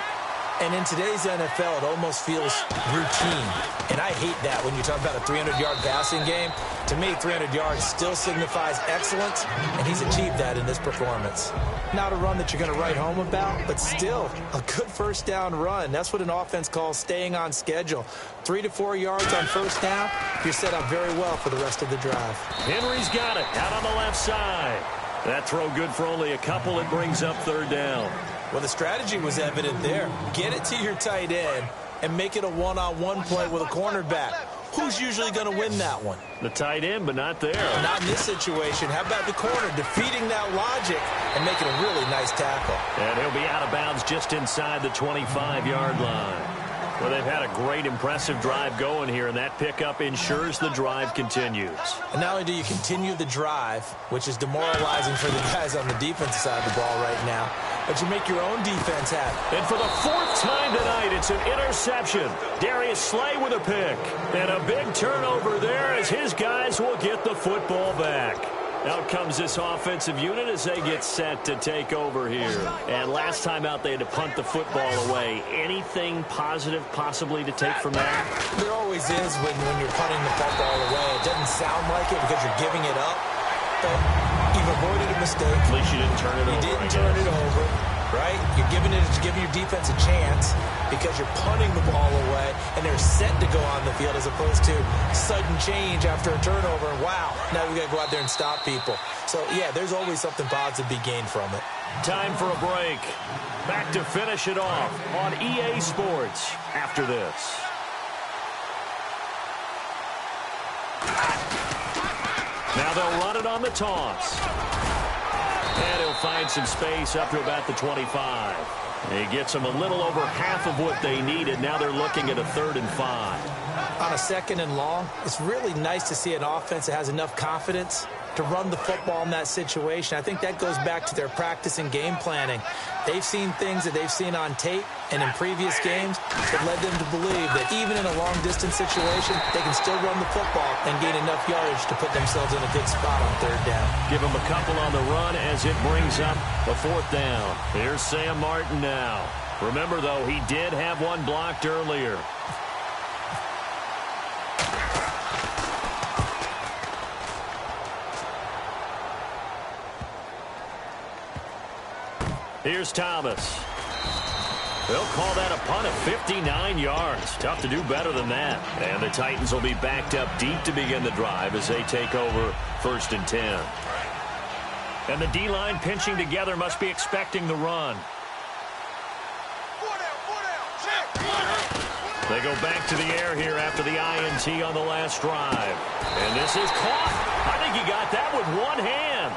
And in today's NFL, it almost feels routine. And I hate that when you talk about a 300-yard passing game. To me, 300 yards still signifies excellence, and he's achieved that in this performance. Not a run that you're going to write home about, but still a good first down run. That's what an offense calls staying on schedule. 3 to 4 yards on first down, you're set up very well for the rest of the drive. Henry's got it out on the left side. That throw good for only a couple. It brings up third down. Well, the strategy was evident there. Get it to your tight end and make it a one-on-one play with a cornerback. Who's usually going to win that one? The tight end, but not there. Not in this situation. How about the corner defeating that logic and making a really nice tackle? And he'll be out of bounds just inside the 25-yard line. Well, they've had a great, impressive drive going here, and that pickup ensures the drive continues. And not only do you continue the drive, which is demoralizing for the guys on the defensive side of the ball right now, but you make your own defense happen. And for the fourth time tonight, it's an interception. Darius Slay with a pick. And a big turnover there as his guys will get the football back. Out comes this offensive unit as they get set to take over here. And last time out, they had to punt the football away. Anything positive possibly to take from that? There always is when you're punting the football away. It doesn't sound like it because you're giving it up. But you've avoided a mistake. At least you didn't turn it over. You didn't turn it over, right? You're giving your defense a chance because you're punting the ball away, and they're set to go on the field as opposed to sudden change after a turnover. And wow, now we got to go out there and stop people. So, yeah, there's always something positive to be gained from it. Time for a break. Back to finish it off on EA Sports after this. Now they'll run it on the toss. And he'll find some space up to about the 25. He gets them a little over half of what they needed. Now they're looking at a 3rd and 5. On a 2nd and long, it's really nice to see an offense that has enough confidence to run the football in that situation. I think that goes back to their practice and game planning. They've seen things that they've seen on tape and in previous games that led them to believe that even in a long-distance situation, they can still run the football and gain enough yardage to put themselves in a good spot on 3rd down. Give them a couple on the run as it brings up a 4th down. Here's Sam Martin now. Remember, though, he did have one blocked earlier. Here's Thomas. They'll call that a punt of 59 yards. Tough to do better than that. And the Titans will be backed up deep to begin the drive as they take over 1st and 10. And the D-line pinching together must be expecting the run. They go back to the air here after the INT on the last drive. And this is caught. I think he got that with one hand.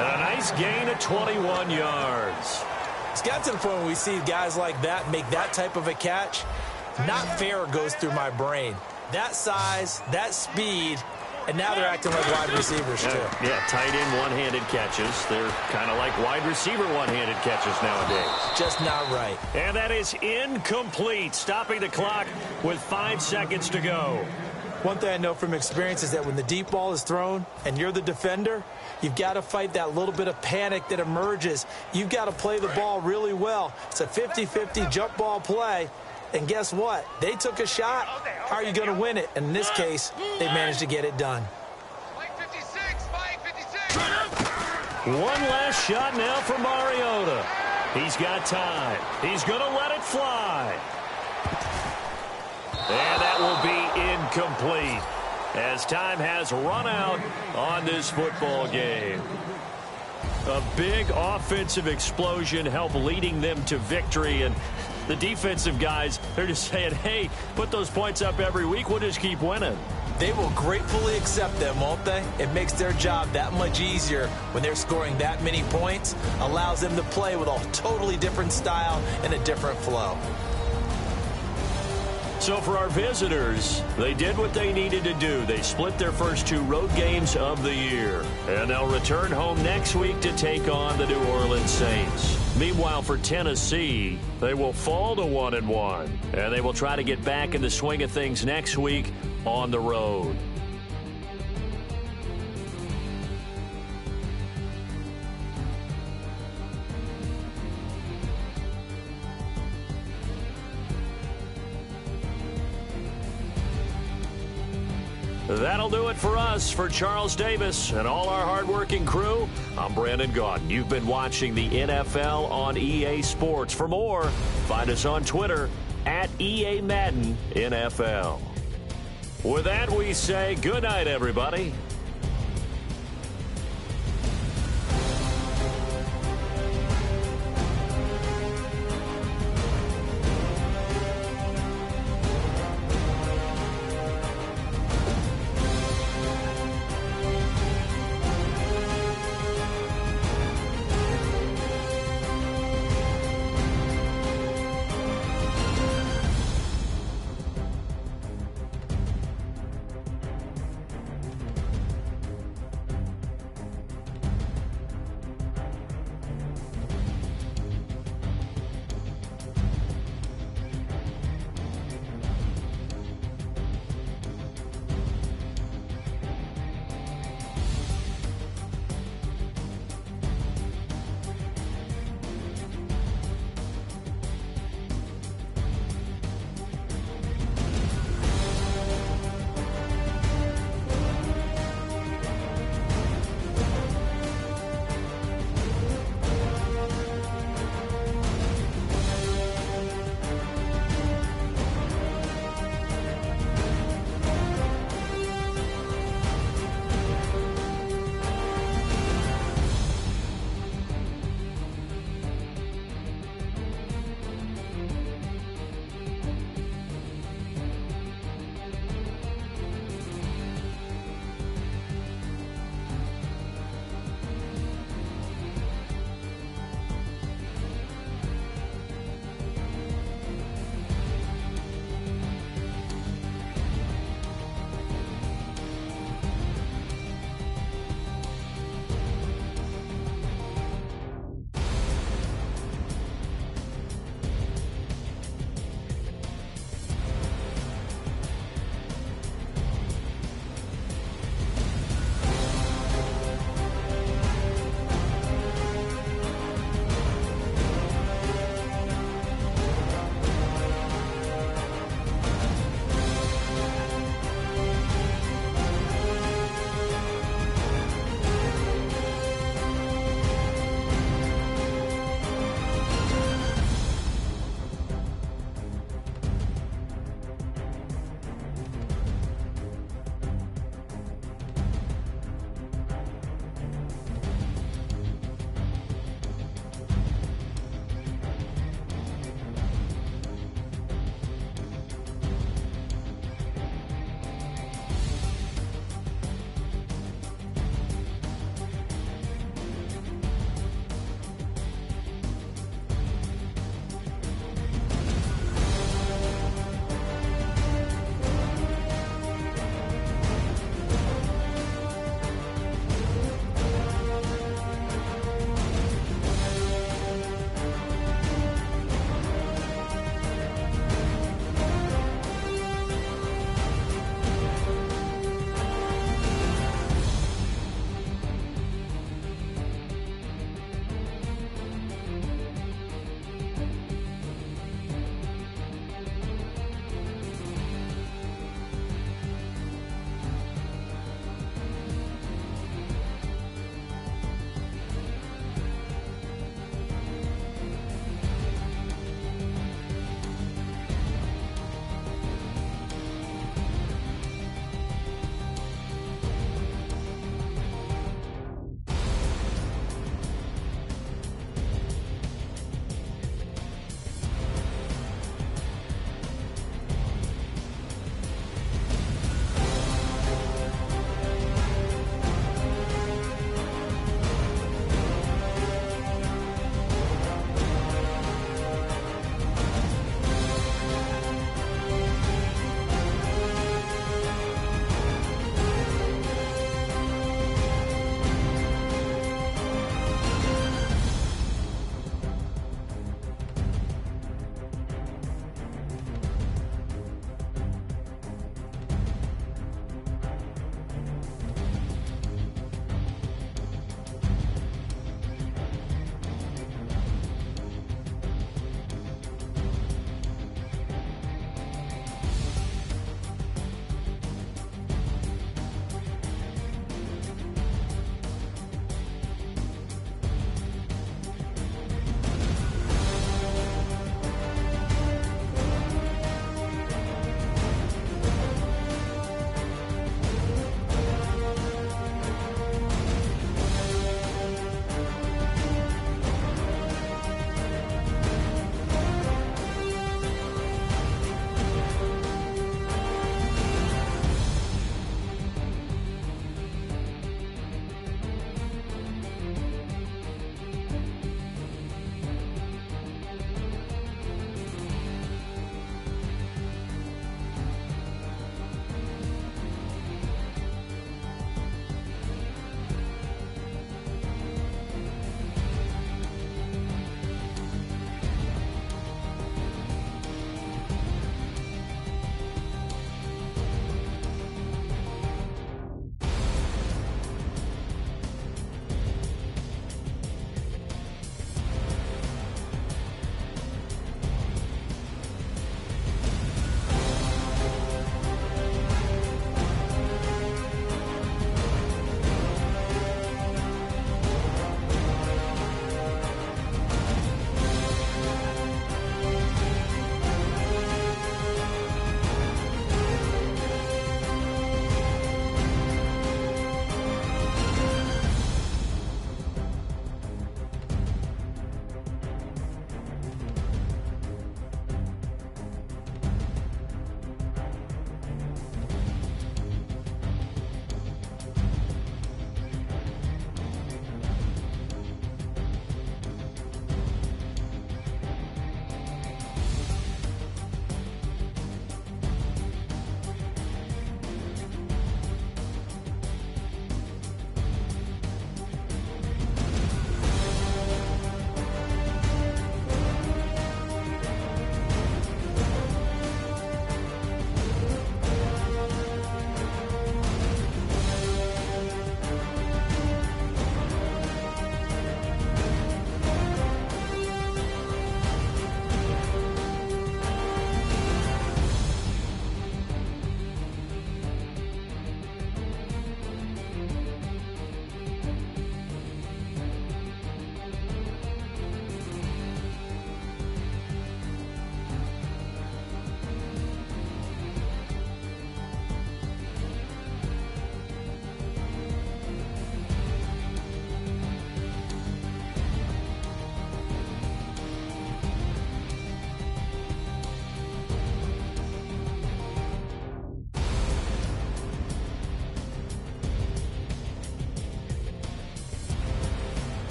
And a nice gain of 21 yards. It's got to the point where we see guys like that make that type of a catch. Not fair goes through my brain. That size, that speed, and now they're acting like wide receivers, too. Yeah, tight end one-handed catches. They're kind of like wide receiver one-handed catches nowadays. Just not right. And that is incomplete, stopping the clock with 5 seconds to go. One thing I know from experience is that when the deep ball is thrown and you're the defender, you've got to fight that little bit of panic that emerges. You've got to play the ball really well. It's a 50-50 jump ball play. And guess what? They took a shot. How are you going to win it? And in this case, they managed to get it done. Mike 56, Mike 56. One last shot now for Mariota. He's got time. He's going to let it fly. And that will be incomplete as time has run out on this football game. A big offensive explosion helped leading them to victory, and the defensive guys, they're just saying, hey, put those points up every week. We'll just keep winning. They will gratefully accept them, won't they? It makes their job that much easier when they're scoring that many points. Allows them to play with a totally different style and a different flow. So for our visitors, they did what they needed to do. They split their first 2 road games of the year. And they'll return home next week to take on the New Orleans Saints. Meanwhile, for Tennessee, they will fall to 1-1. And they will try to get back in the swing of things next week on the road. That'll do it for us. For Charles Davis and all our hardworking crew, I'm Brandon Gaudin. You've been watching the NFL on EA Sports. For more, find us on Twitter at EA Madden NFL. With that, we say good night, everybody.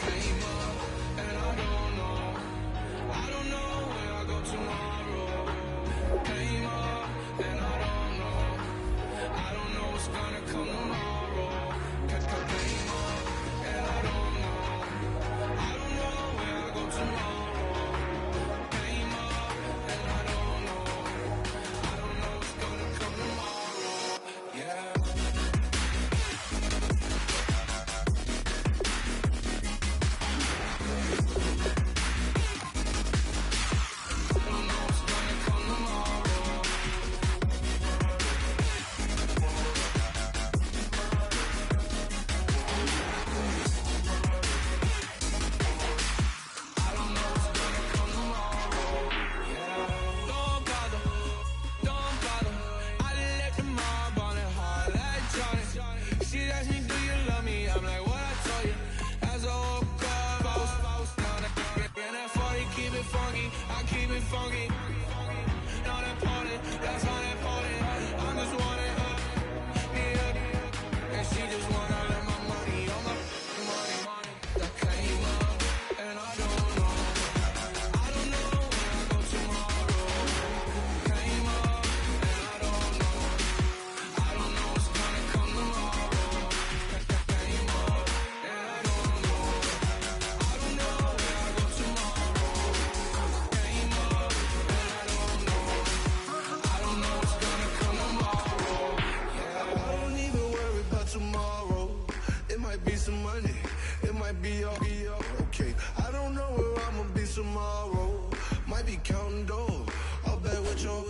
Came up and I don't know where I go tomorrow. Came up and I don't know what's gonna come tomorrow. Came up and I don't know where I go tomorrow. Came up and I don't know what's gonna come tomorrow. Yeah. Funky, not important, that's not important. I'm just wanting her, and she just wanna let my money on my money. That came up, and I don't know where I go tomorrow. Came up, and I don't know what's gonna come tomorrow. Came up, and I don't know where I go tomorrow. Came up. Tomorrow, it might be some money, it might be all okay. I don't know where I'ma be tomorrow. Might be counting doors. I'll bet with your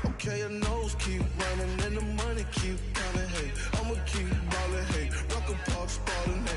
okay. Your nose keep running and the money keep coming. Hey, I'ma keep ballin'. Hey, rock a park, spallin'.